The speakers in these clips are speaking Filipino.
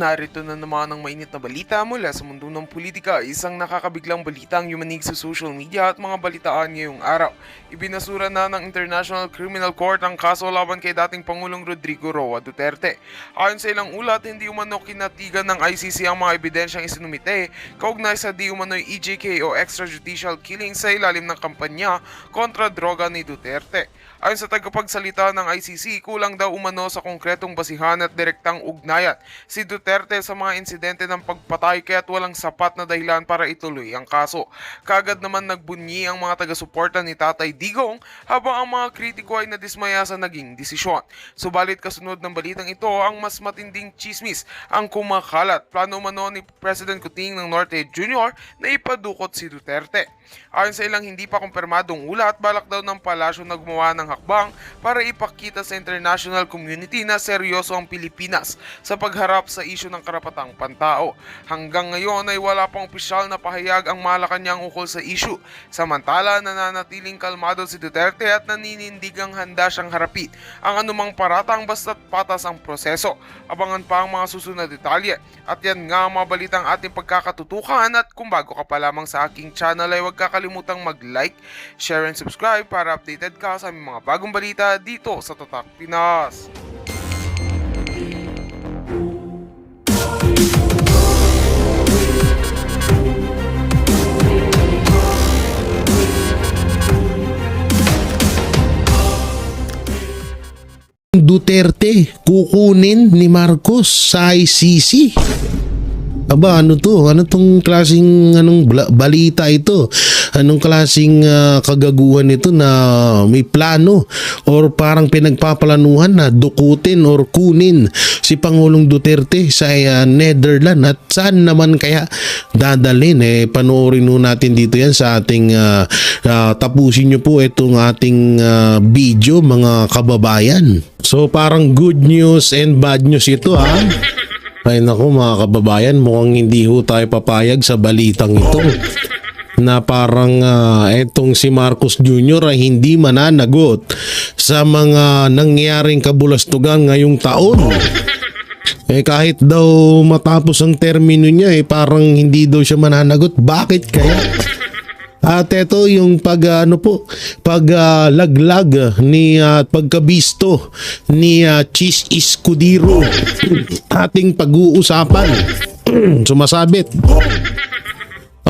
Narito na naman ang mainit na balita mula sa mundo ng politika. Isang nakakabiglang balita ang yumanig sa social media at mga balitaan ngayong araw. Ibinasura na ng International Criminal Court ang kaso laban kay dating Pangulong Rodrigo Roa Duterte. Ayon sa ilang ulat, hindi umano kinatigan ng ICC ang mga ebidensyang isinumite kaugnay sa di umano'y EJK o extrajudicial killing sa ilalim ng kampanya kontra droga ni Duterte. Ayon sa tagapagsalita ng ICC, kulang daw umano sa konkretong basihan at direktang ugnayan si Duterte sa mga insidente ng pagpatay kaya't walang sapat na dahilan para ituloy ang kaso. Kaagad naman nagbunyi ang mga taga-suporta ni Tatay Digong habang ang mga kritiko ay nadismaya sa naging desisyon. Subalit kasunod ng balitang ito, ang mas matinding chismis ang kumakalat. Plano umano ni President Kuting ng Norte Jr. na ipadukot si Duterte. Ayon sa ilang hindi pa kumpirmadong ulat, balak daw ng palasyo na gumawa ng hakbang para ipakita sa international community na seryoso ang Pilipinas sa pagharap sa isyu ng karapatang pantao. Hanggang ngayon ay wala pang opisyal na pahayag ang Malacanang ukol sa isyu. Samantala, nananatiling kalmado si Duterte at naninindigang handa siyang harapin ang anumang paratang basta't patas ang proseso. Abangan pa ang mga susunod na detalye. At yan nga ang mga balitang ating pagkakatutukan, at kung bago ka pa lamang sa aking channel ay huwag kakalimutang mag-like, share and subscribe para updated ka sa aming mga bagong balita dito sa Tatak Pinas. Duterte kukunin ni Marcos sa ICC. Aba, ano to? Ano tong klaseng balita ito? Anong klaseng kagaguhan ito na may plano or parang pinagpaplanuhan na dukutin or kunin si Pangulong Duterte sa Netherlands? At saan naman kaya dadalhin? Panoorin nun natin dito yan sa ating tapusin nyo po itong ating video, mga kababayan. So parang good news and bad news ito, ha? Ay naku mga kababayan, mukhang hindi ho tayo papayag sa balitang ito na parang etong si Marcos Jr. ay hindi mananagot sa mga nangyaring kabulastugan ngayong taon. Kahit daw matapos ang termino niya, parang hindi daw siya mananagot. Bakit kaya? At ito yung paglaglag ni pagkabisto ni Chis Escudero, ating pag-uusapan. Sumasabit.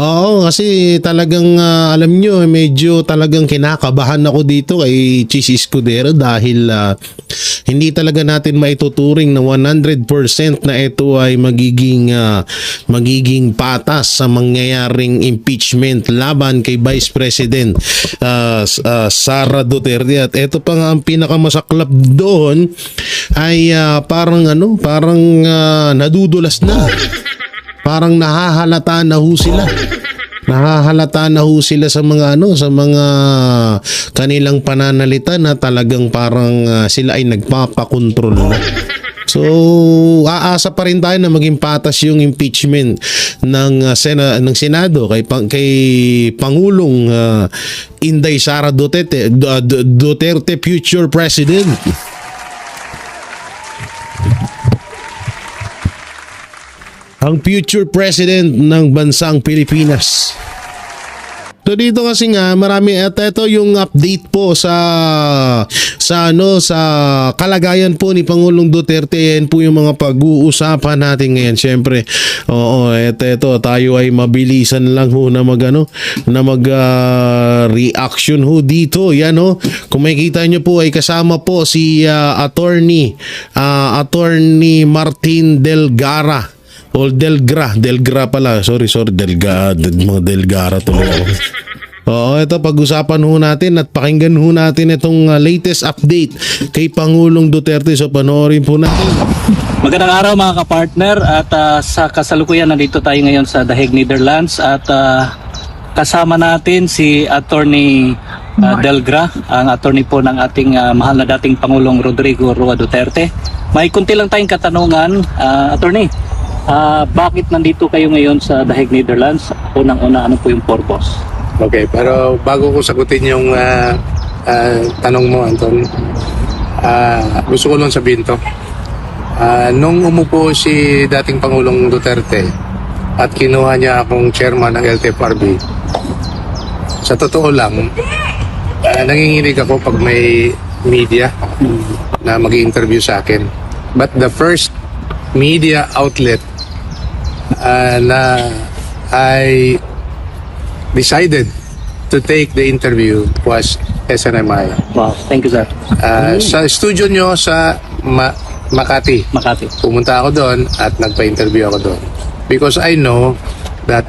Oo, kasi talagang alam nyo, medyo talagang kinakabahan ako dito kay Chis Escudero dahil hindi talaga natin maituturing na 100% na ito ay magiging patas sa mangyayaring impeachment laban kay Vice President Sara Duterte. At ito pa nga ang pinakamasaklap doon ay parang nadudulas na. Parang nahahalata na ho sila. Nahahalata na ho sila sa mga sa mga kanilang pananalita na talagang parang sila ay nagpapakontrol na. So, aasa pa rin tayo na maging patas yung impeachment ng Senado kay Pangulong Inday Sara Duterte, future president. Ang future president ng bansang Pilipinas. So dito kasi nga marami, at ito yung update po sa kalagayan po ni Pangulong Duterte. Yan po yung mga pag-uusapan natin ngayon. Syempre, ito tayo ay mabilisan lang ho na reaction ho dito. Yan ho. Kung makikita nyo po ay kasama po si attorney Martin Delgara. O Delgra pala. Sorry, mga Delgara tuloy ako. Ito pag-usapan ho natin at pakinggan ho natin itong latest update kay Pangulong Duterte. So panoorin po natin. Magandang araw mga kapartner, at sa kasalukuyan nandito tayo ngayon sa The Hague, Netherlands, at kasama natin si Attorney Delgra, ang attorney po ng ating mahal na dating Pangulong Rodrigo Roa Duterte. May kunti lang tayong katanungan, attorney. Bakit nandito kayo ngayon sa The Hague, Netherlands? Unang-una, ano po yung purpose? Okay, pero bago ko sagutin yung tanong mo, Anton, gusto ko lang sabihin to. Nung umupo si dating Pangulong Duterte at kinuha niya akong chairman ng LTFRB, sa totoo lang, nanginginig ako pag may media na mag-interview sa akin. But the first media outlet na I decided to take the interview was SNMI. Wow, thank you, sir. Sa studio nyo sa Makati. Makati. Pumunta ako doon at nagpa-interview ako doon. Because I know that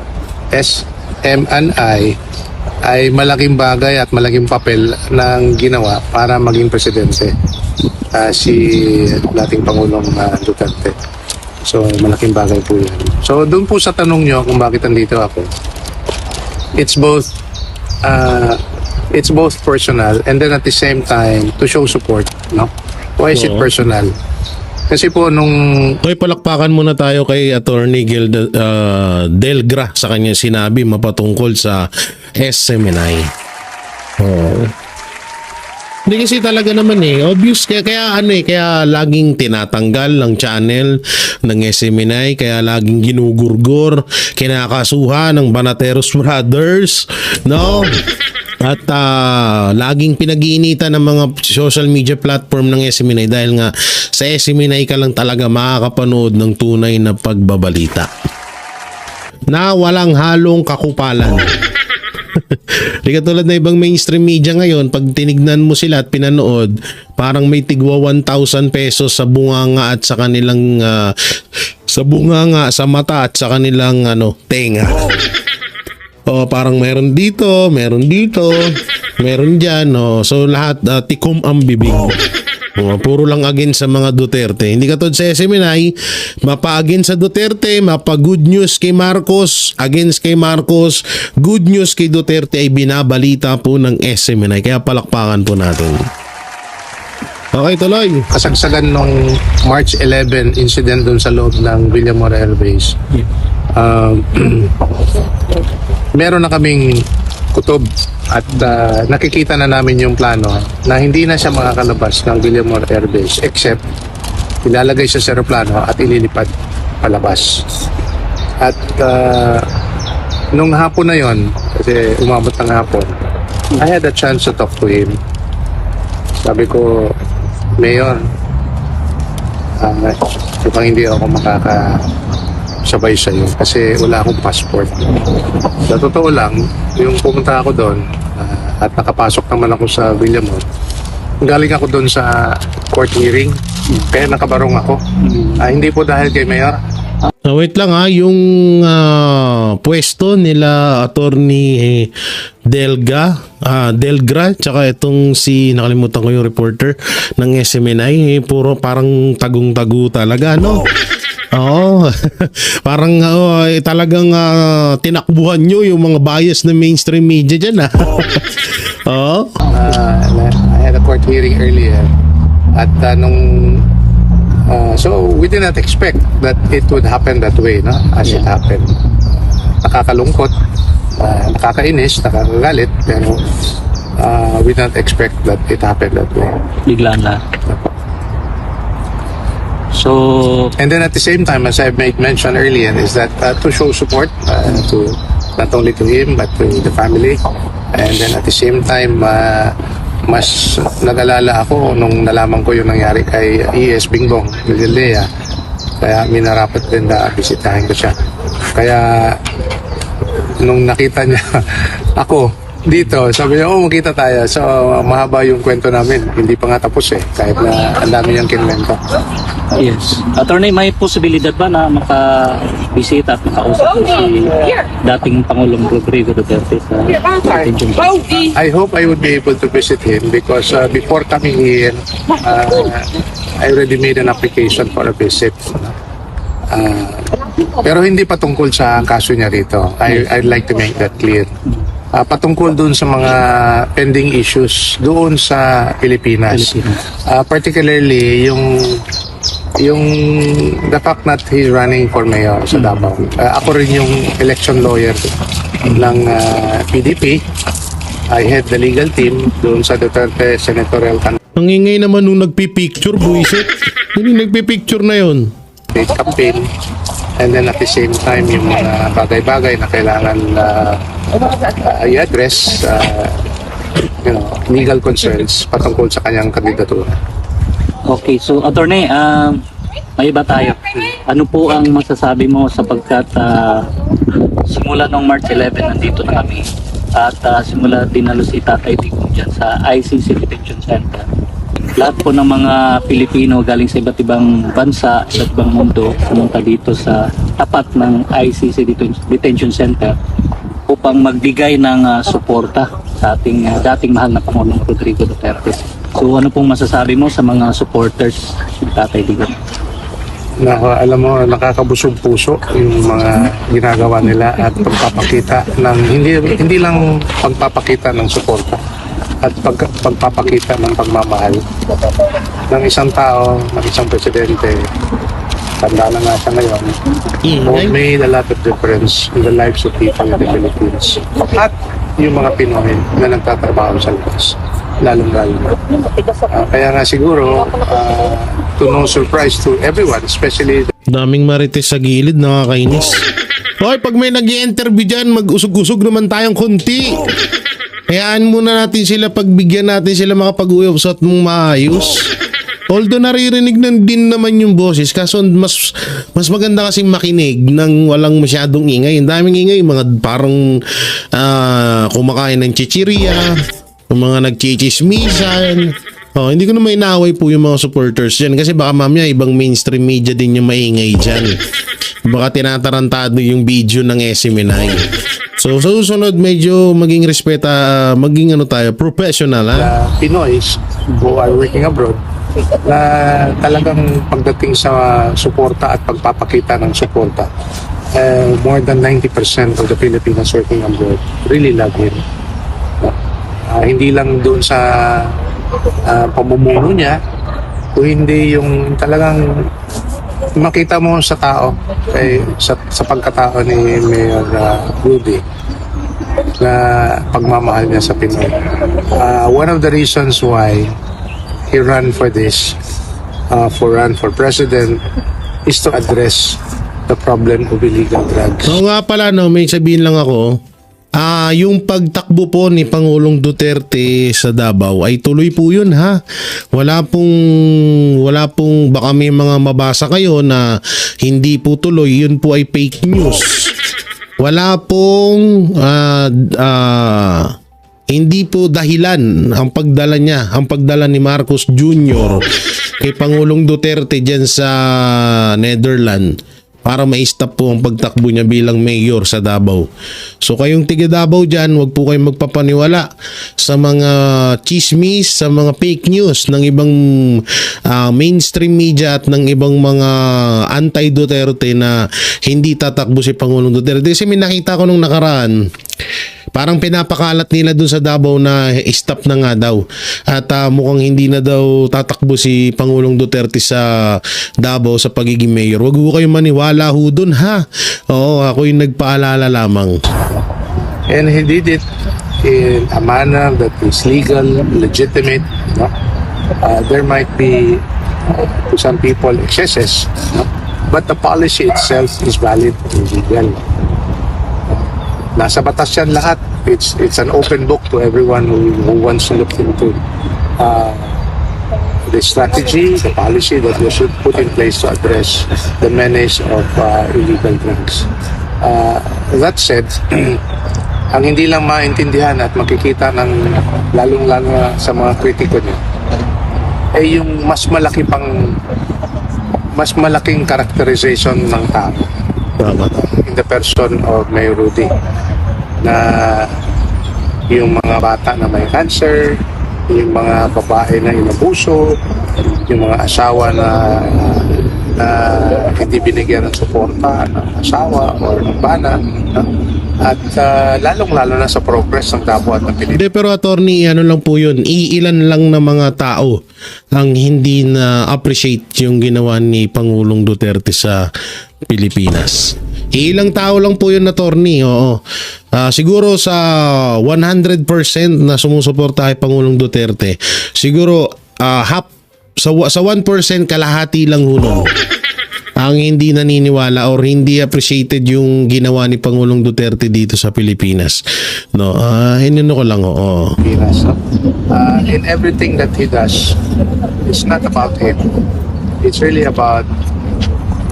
SMNI ay malaking bagay at malaking papel ng ginawa para maging presidente si dating Pangulong Duterte. So malaking bagay po yan. So doon po sa tanong nyo kung bakit nandito ako, it's both personal and then at the same time to show support, no? Why is it personal? Kasi po nung Okay, palakpakan muna tayo kay Attorney Delgra sa kanyang sinabi mapatungkol sa SMNI. Oh. Hindi kasi talaga naman obvious kaya laging tinatanggal ng channel ng SMNI, kaya laging ginugurgor, kinakasuhan ng Banateros Brothers, no? At laging pinag-iinitan ng mga social media platform ng SMNI dahil nga sa SMNI ka lang talaga makakapanood ng tunay na pagbabalita na walang halong kakupalan. Di katulad na ibang mainstream media ngayon, pag tinignan mo sila at pinanood, parang may tigwa 1,000 pesos sa bunganga at sa kanilang sa mata at sa kanilang tenga. O parang meron dito, meron diyan, no. So lahat tikom ang bibig. Puro lang against sa mga Duterte. Hindi katulad sa SMNI, mapa-against sa Duterte, mapa-good news kay Marcos, against kay Marcos, good news kay Duterte ay binabalita po ng SMNI. Kaya palakpakan po natin. Okay, tuloy. kasagsagan nung March 11 incident doon sa loob ng Villamor Air Base, meron na kaming kutob at nakikita na namin yung plano na hindi na siya makakalabas ng Villamor Air Base except ilalagay siya sa aeroplano at ililipad palabas. At nung hapon na yon, kasi umabot ng hapon, I had a chance to talk to him. Sabi ko, Mayor, mukhang hindi ako makakasabay sa iyo kasi wala akong passport. Sa totoo lang, yung pumunta ako doon at nakapasok naman ako sa Villamor, galing ako doon sa court hearing, kaya nakabarong ako. Hindi po dahil kay Mayor. Wait lang yung pwesto nila Attorney Delgra, tsaka itong nakalimutan ko yung reporter ng SMNI, puro parang tagong-tago talaga, no? Oo. Parang talagang tinakbuhan nyo yung mga bias ng mainstream media dyan, Oo. I had a court hearing earlier at so we did not expect that it would happen that way, no? As it happened. Nakakalungkot, nakakainis, nakakagalit, pero we did not expect that it happened that way. Biglaan lang. So, And then at the same time, as I made mention earlier, is that to show support to not only to him but to the family, and then at the same time, mas nag-alala ako nung nalaman ko yung nangyari kay ES Bingbong Villalea, kaya minarapat din na bisitahin ko siya. Kaya nung nakita niya ako dito, sabi niya, magkita tayo. So mahaba yung kwento namin, hindi pa nga tapos kahit na ang dami niyang kinwento. yes. Attorney, may posibilidad ba na makabisita at makausap mo si dating Pangulong Rodrigo Duterte sa ating Chumpa? I hope I would be able to visit him because before coming here, I already made an application for a visit. Pero hindi pa tungkol sa kaso niya rito. I'd like to make that clear. Patungkol doon sa mga pending issues doon sa Pilipinas. Particularly yung the fact that he's running for mayor sa Davao. Ako rin yung election lawyer ng PDP. I head the legal team doon sa Duterte Senatorial Campaign. Ang ingay naman nung nagpipicture, buisit. Yung nagpipicture na yon. campaign, and then at the same time yung mga bagay-bagay na kailangan i-address, legal concerns patungkol sa kanyang kandidatura. Okay, so attorney, may iba tayo. Ano po ang masasabi mo sapagkat simula nung March 11 nandito na kami at simula dinalo si Tatay Digong dyan sa ICC Detention Center. Lahat po ng mga Pilipino galing sa iba't ibang bansa, iba't ibang mundo pumunta dito sa tapat ng ICC Detention Center upang magbigay ng suporta sa ating dating mahal na Pangulong Rodrigo Duterte. So ano pong masasabi mo sa mga supporters ng Tatay Digong? Alam mo, nakakabusog puso yung mga ginagawa nila at pagpapakita ng hindi lang pagpapakita ng suporta at pagpapakita ng pagmamahal ng isang tao, ng isang presidente. Tanda na nga siya ngayon, who made a lot of difference in the lives of people in the Philippines at yung mga Pinoy na nagtatrabaho sa labas, lalong-lalo na. Kaya nga siguro, to no surprise to everyone, especially Daming marites sa gilid, nakakainis. Hoy, pag may nag-i-interview dyan, mag-usog-usog naman tayong kunti. Hayaan muna natin sila, pagbigyan natin sila makapag-uusap mong maayos. Although naririnig na din naman yung boses, kaso mas maganda kasing makinig nang walang masyadong ingay. Ang daming ingay, mga parang kumakain ng chichirya, yung mga nagchichismisan. Hindi ko na may inaaway po yung mga supporters dyan kasi baka mamaya ibang mainstream media din yung maingay dyan. Baka tinatarantado yung video ng SMNI. So sa susunod medyo maging maging professional ha. Pinoys who are working abroad na talagang pagdating sa suporta at pagpapakita ng suporta, more than 90% of the Filipinos working abroad really love him. Hindi lang doon sa pamumuno niya, kung hindi yung talagang makita mo sa tao, sa pagkatao ni Mayor Rudy, na pagmamahal niya sa Pinoy. One of the reasons why he ran for this, for president, is to address the problem of illegal drugs. So nga pala may sabihin lang ako, yung pagtakbo po ni Pangulong Duterte sa Davao ay tuloy po yun ha. Wala pong baka may mga mabasa kayo na hindi po tuloy, yun po ay fake news. Wala pong hindi po dahilan ang pagdala ni Marcos Jr. kay Pangulong Duterte dyan sa Netherlands para ma-stop po ang pagtakbo niya bilang mayor sa Davao. So kayong tiga Davao dyan, wag po kayong magpapaniwala sa mga chismis, sa mga fake news ng ibang mainstream media at ng ibang mga anti-Duterte na hindi tatakbo si Pangulong Duterte. Kasi may nakita ko nung nakaraan, parang pinapakalat nila dun sa Davao na stop na nga daw. At mukhang hindi na daw tatakbo si Pangulong Duterte sa Davao sa pagiging mayor. Wag ho kayong maniwala ho dun ha. Oo, ako yung nagpaalala lamang. And he did it in a manner that is legal, legitimate. No? There might be, to some people, excesses. No? But the policy itself is valid and legal. Nasa batas yan lahat. It's an open book to everyone who wants to look into the strategy, the policy that we should put in place to address the menace of illegal drugs. That said, ang hindi lang maintindihan at makikita ng lalong-lalo sa mga kritiko niya ay yung mas malaking characterization ng tao in the person of Mayor Rudy, na yung mga bata na may cancer, yung mga babae na inabuso, yung mga asawa na hindi binigyan ng suporta ng asawa o ng bana, at lalong-lalo na sa progress ng Davao at ng Pilipinas. Hindi, pero attorney, ano lang po yun, iilan lang na mga tao ang hindi na appreciate yung ginawa ni Pangulong Duterte sa Pilipinas. Ilang tao lang po yun, attorney. Oo. Siguro sa 100% na sumusuporta kay Pangulong Duterte, siguro sa 1% kalahati lang ho nun ang hindi naniniwala or hindi appreciated yung ginawa ni Pangulong Duterte dito sa Pilipinas. No, hinino ko lang oo. Pilipinas. No? In everything that he does, it's not about him. It's really about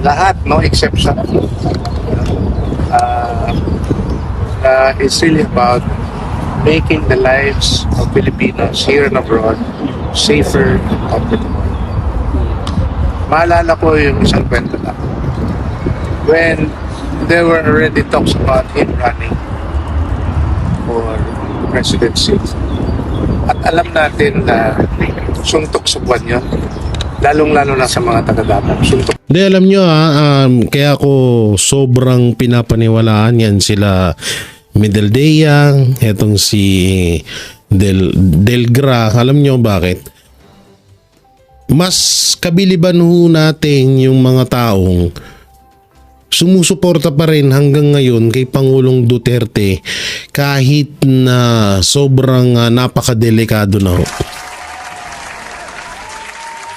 lahat, no exception. It's really about making the lives of Filipinos here and abroad safer and comfortable. Maalala ko yung isang kwento lang. When there were already talks about him running for presidency, at alam natin na suntok sa buwan yun, lalong-lalo na sa mga taga-Davao. Suntok. Hindi, alam nyo kaya ko sobrang pinapaniwalaan yan sila Medeldea, etong si Delgra. Alam nyo bakit? Mas kabiliban ho natin yung mga taong sumusuporta pa rin hanggang ngayon kay Pangulong Duterte kahit na sobrang napakadelikado na ho.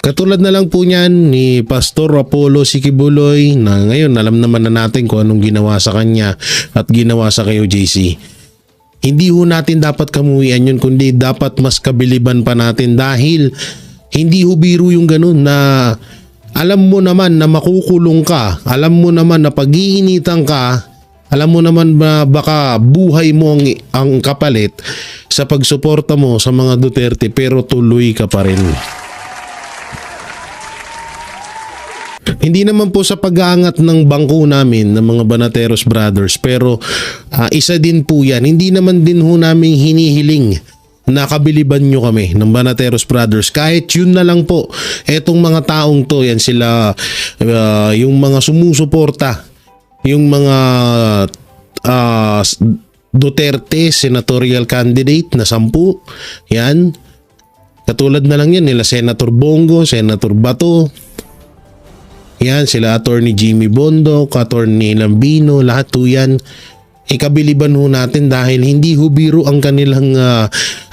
Katulad na lang po niyan ni Pastor Apollo Sikibuloy na ngayon alam naman na natin kung anong ginawa sa kanya at ginawa sa kay OJC. Hindi ho natin dapat kamuhian yun kundi dapat mas kabiliban pa natin dahil hindi ho biro yung ganun na alam mo naman na makukulong ka, alam mo naman na pag-iinitan ka, alam mo naman na baka buhay mo ang kapalit sa pagsuporta mo sa mga Duterte pero tuloy ka pa rin. Hindi naman po sa pag-aangat ng bangko namin ng mga Banateros Brothers pero isa din po yan. Hindi naman din ho namin hinihiling na kabiliban nyo kami ng Banateros Brothers. Kahit yun na lang po, etong mga taong to, yan sila, yung mga sumusuporta, yung mga Duterte senatorial candidate na 10, yan. Katulad na lang yan nila Senator Bongo, Senator Bato, yan sila Attorney Jimmy Bondo, Attorney Lambino, lahat to yan. Ikabiliban ho natin dahil hindi ho biro ang kanilang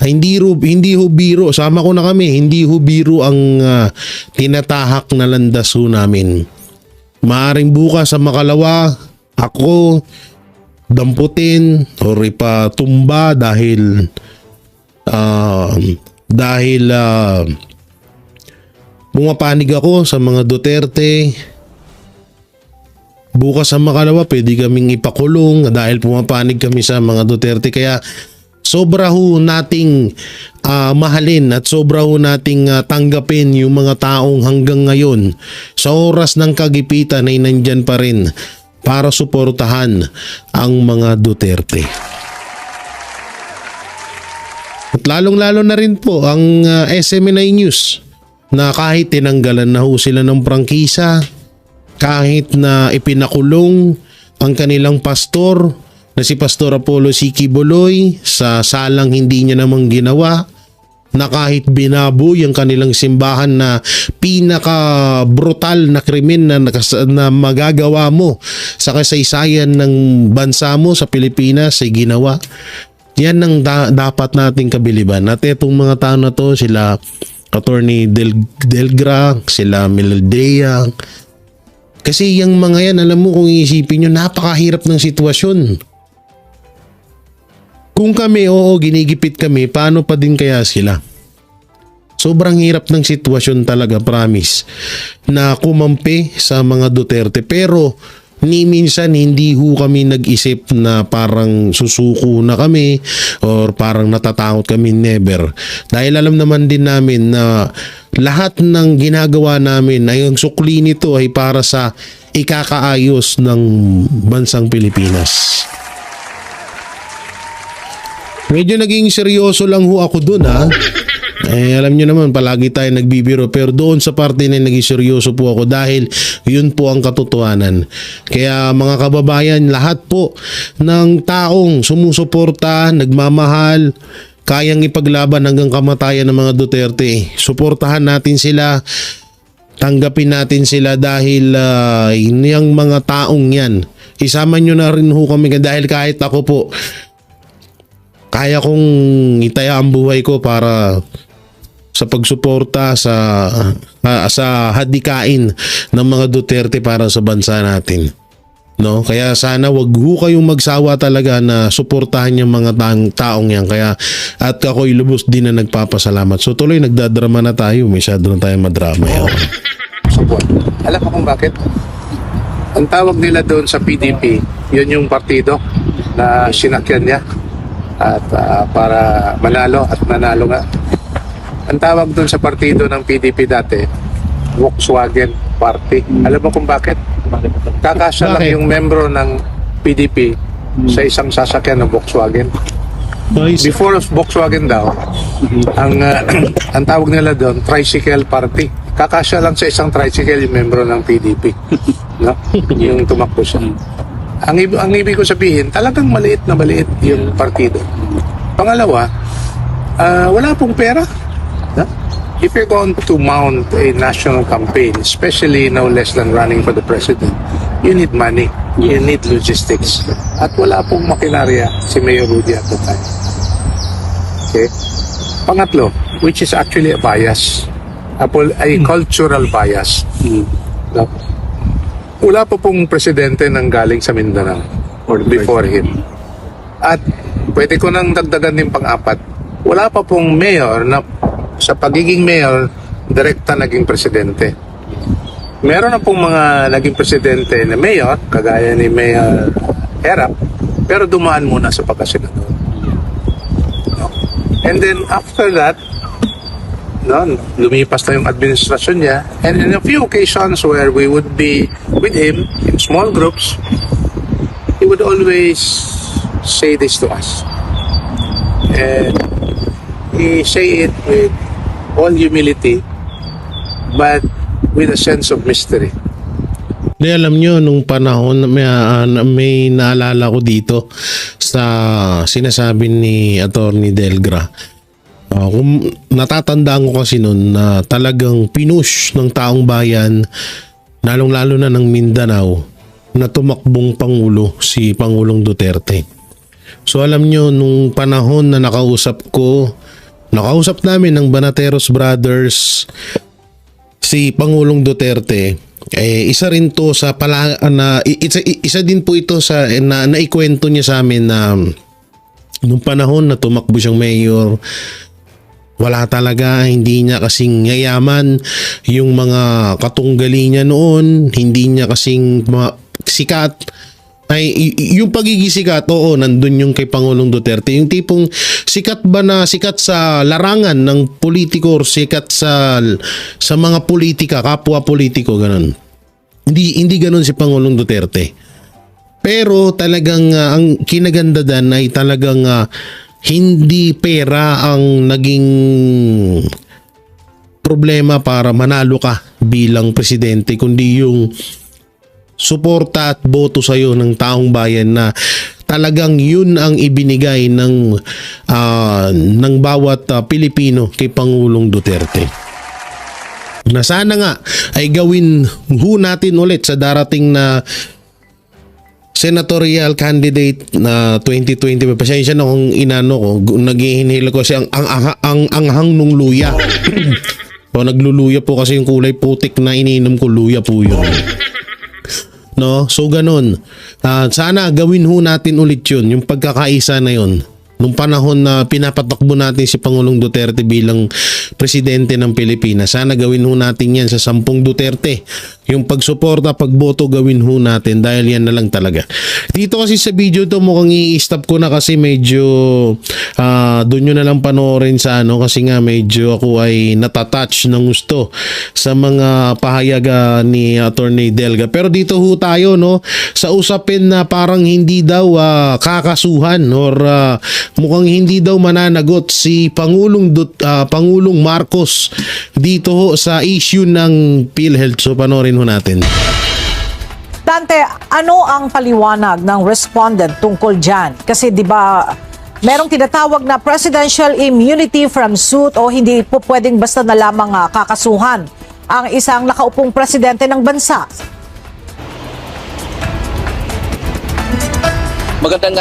hindi ho biro, sama ko na kami, hindi ho biro ang tinatahak na landas ho namin. Maaring bukas sa Makalawa ako damputin o ipatumba dahil pumapanig ako sa mga Duterte. Bukas sa Makalawa, pwede kaming ipakulong dahil pumapanig kami sa mga Duterte. Kaya sobra ho nating mahalin at sobra ho nating tanggapin yung mga taong hanggang ngayon sa oras ng kagipitan ay nandyan pa rin para suportahan ang mga Duterte. At lalong-lalo na rin po ang SMNI News na kahit tinanggalan na ho sila ng prangkisa, kahit na ipinakulong ang kanilang pastor na si Pastor Apollo Sikibuloy sa salang hindi niya namang ginawa, na kahit binaboy ang kanilang simbahan na pinaka brutal na krimen na magagawa mo sa kasaysayan ng bansa mo sa Pilipinas ay ginawa. Yan ang dapat nating kabiliban. At itong mga tao na to, sila Attorney Delgra, sila Medeldea. Kasi yung mga yan, alam mo kung iisipin nyo, napakahirap ng sitwasyon. Kung kami, oo, ginigipit kami, paano pa din kaya sila? Sobrang hirap ng sitwasyon talaga, promise, na kumampi sa mga Duterte. Pero ni minsan hindi ho kami nag-isip na parang susuko na kami or parang natatakot kami, never. Dahil alam naman din namin na lahat ng ginagawa namin ay ang sukli nito ay para sa ikakaayos ng bansang Pilipinas. Medyo naging seryoso lang ho ako dun alam nyo naman palagi tayo nagbibiro pero doon sa parte na naging seryoso po ako dahil yun po ang katotohanan. Kaya mga kababayan, lahat po ng taong sumusuporta, nagmamahal, kayang ipaglaban hanggang kamatayan ng mga Duterte, suportahan natin sila, tanggapin natin sila dahil yung mga taong yan, isama nyo na rin ho kami dahil kahit ako po, kaya kong itaya ang buhay ko para sa pagsuporta sa hadikain ng mga Duterte para sa bansa natin. No, kaya sana wag ho kayong magsawa talaga na suportahan yung mga taong yan. Kaya at ako'y lubos din na nagpapasalamat. So tuloy nagdadrama na tayo, masyado na tayo madrama yan. Support. Alam mo kung bakit? Ang tawag nila doon sa PDP, yun yung partido na sinakyan niya at para manalo at nanalo nga. Ang tawag doon sa partido ng PDP dati, Volkswagen Party. Alam mo kung bakit? Kakasya lang Bakit? yung membro ng PDP sa isang sasakyan ng Volkswagen. Before Volkswagen daw, ang tawag nila doon, tricycle party. Kakasya lang sa isang tricycle yung membro ng PDP. No? Yung tumakbo siya. Ang ibig ko sabihin, talagang maliit na maliit yung partido. Pangalawa, wala pong pera. No? If you're going to mount a national campaign, especially no less than running for the president, you need money, you need logistics. At wala pong makinarya si Mayor Rudy at the time. Okay? Pangatlo, which is actually a bias, a cultural bias. No? Wala po pong presidente nang galing sa Mindanao or before him. At pwede ko nang dagdagan din pang-apat, wala pa pong mayor na sa pagiging mayor, direkta naging presidente. Meron na pong mga naging presidente na mayor, kagaya ni Mayor Erap, pero dumaan muna sa pagkasenador. No? And then after that, no, lumipas na yung administrasyon niya, and in a few occasions where we would be with him in small groups, he would always say this to us. And he say it with all humility, but with a sense of mystery. Di alam nyo, nung panahon may naalala ko dito sa sinasabi ni Attorney Delgra. Kung natatandaan ko kasi noon na talagang pinush ng taong bayan, lalong-lalo na ng Mindanao, na tumakbong Pangulo si Pangulong Duterte. So alam nyo, nung panahon na nakausap namin ng Banateros Brothers si Pangulong Duterte, isa rin to sa isa din po ito sa naikwento niya sa amin na nung panahon na tumakbo siyang mayor, wala talaga, hindi niya kasing yayaman yung mga katunggali niya noon, hindi niya kasing sikat. Ay, yung pagiging sikat, oo, nandun yung kay Pangulong Duterte. Yung tipong sikat ba na sikat sa larangan ng politiko or sikat sa mga politika, kapwa politiko, ganun. Hindi ganun si Pangulong Duterte. Pero talagang ang kinaganda dan ay talagang hindi pera ang naging problema para manalo ka bilang presidente, kundi yung suporta at boto sa iyo ng taong bayan na talagang yun ang ibinigay ng bawat Pilipino kay Pangulong Duterte. Na sana nga ay gawin ho natin ulit sa darating na senatorial candidate na 2020. Pasensya na kung inano ko, naghihinihil ko kasi ang anghang nung luya. O nagluluya po kasi yung kulay putik na iniinom ko, luya po yun. No? So ganun. Sana gawin ho natin ulit yun, yung pagkakaisa na yun. Nung panahon na pinapatakbo natin si Pangulong Duterte bilang presidente ng Pilipinas, sana gawin ho natin yan sa 10 Duterte. Yung pagsuporta, pagboto, gawin ho natin dahil yan na lang talaga. Dito kasi sa video to mukhang i-stop ko na kasi medyo doon nyo na lang panoorin sa kasi nga medyo ako ay natatouch ng gusto sa mga pahayag ni Attorney Delga. Pero dito ho tayo sa usapin na parang hindi daw kakasuhan or mukhang hindi daw mananagot si Pangulong Marcos dito ho sa issue ng PhilHealth. So panoorin ho natin. Dante, ano ang paliwanag ng respondent tungkol dyan? Kasi di ba merong tinatawag na presidential immunity from suit o hindi po pwedeng basta na lamang kakasuhan ang isang nakaupong presidente ng bansa. Magandang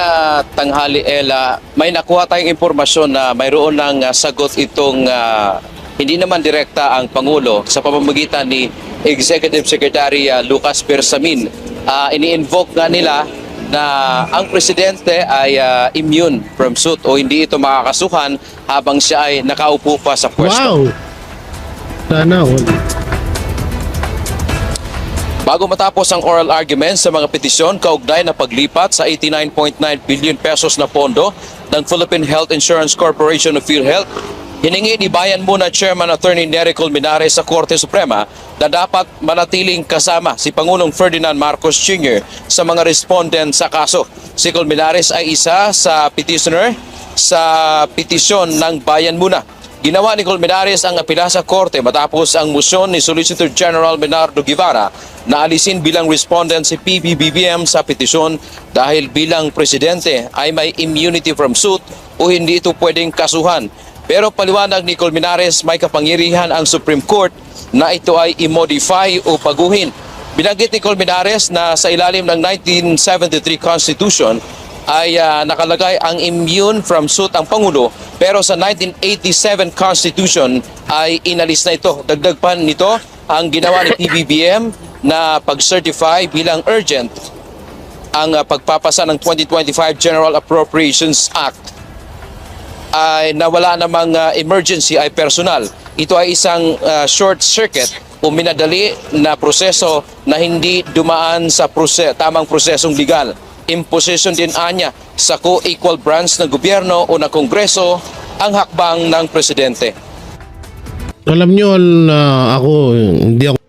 tanghali, Ella. May nakuha tayong impormasyon na mayroon ng sagot itong hindi naman direkta ang Pangulo sa pamamagitan ni Executive Secretary Lucas Bersamin. Ini-invoke nga nila na ang presidente ay immune from suit o hindi ito makakasuhan habang siya ay nakaupo pa sa pwesto. Wow! Sana all. Bago matapos ang oral argument sa mga petisyon kaugnay na paglipat sa 89.9 billion pesos na pondo ng Philippine Health Insurance Corporation of PhilHealth, hiningi ni Bayan Muna Chairman Attorney Nery Colmenares sa Korte Suprema na dapat manatiling kasama si Pangulong Ferdinand Marcos Jr. sa mga respondent sa kaso. Si Colmenares ay isa sa petitioner sa petisyon ng Bayan Muna. Ginawa ni Colmenares ang apela sa korte matapos ang musyon ni Solicitor General Bernardo Guevara na alisin bilang respondent si PBBM sa petisyon dahil bilang presidente ay may immunity from suit o hindi ito pwedeng kasuhan. Pero paliwanag ni Colmenares, may kapangyarihan ang Supreme Court na ito ay i-modify o baguhin. Binanggit ni Colmenares na sa ilalim ng 1973 Constitution ay nakalagay ang immune from suit ang Pangulo, pero sa 1987 Constitution ay inalis na ito. Dagdag pa nito ang ginawa ni PBBM na pag-certify bilang urgent ang pagpapasa ng 2025 General Appropriations Act ay nawala namang emergency ay personal. Ito ay isang short circuit o minadali na proseso na hindi dumaan sa tamang prosesong legal. Imposition din anya sa co-equal branch ng gobyerno o ng kongreso ang hakbang ng presidente. Alam nyo, ako, hindi ako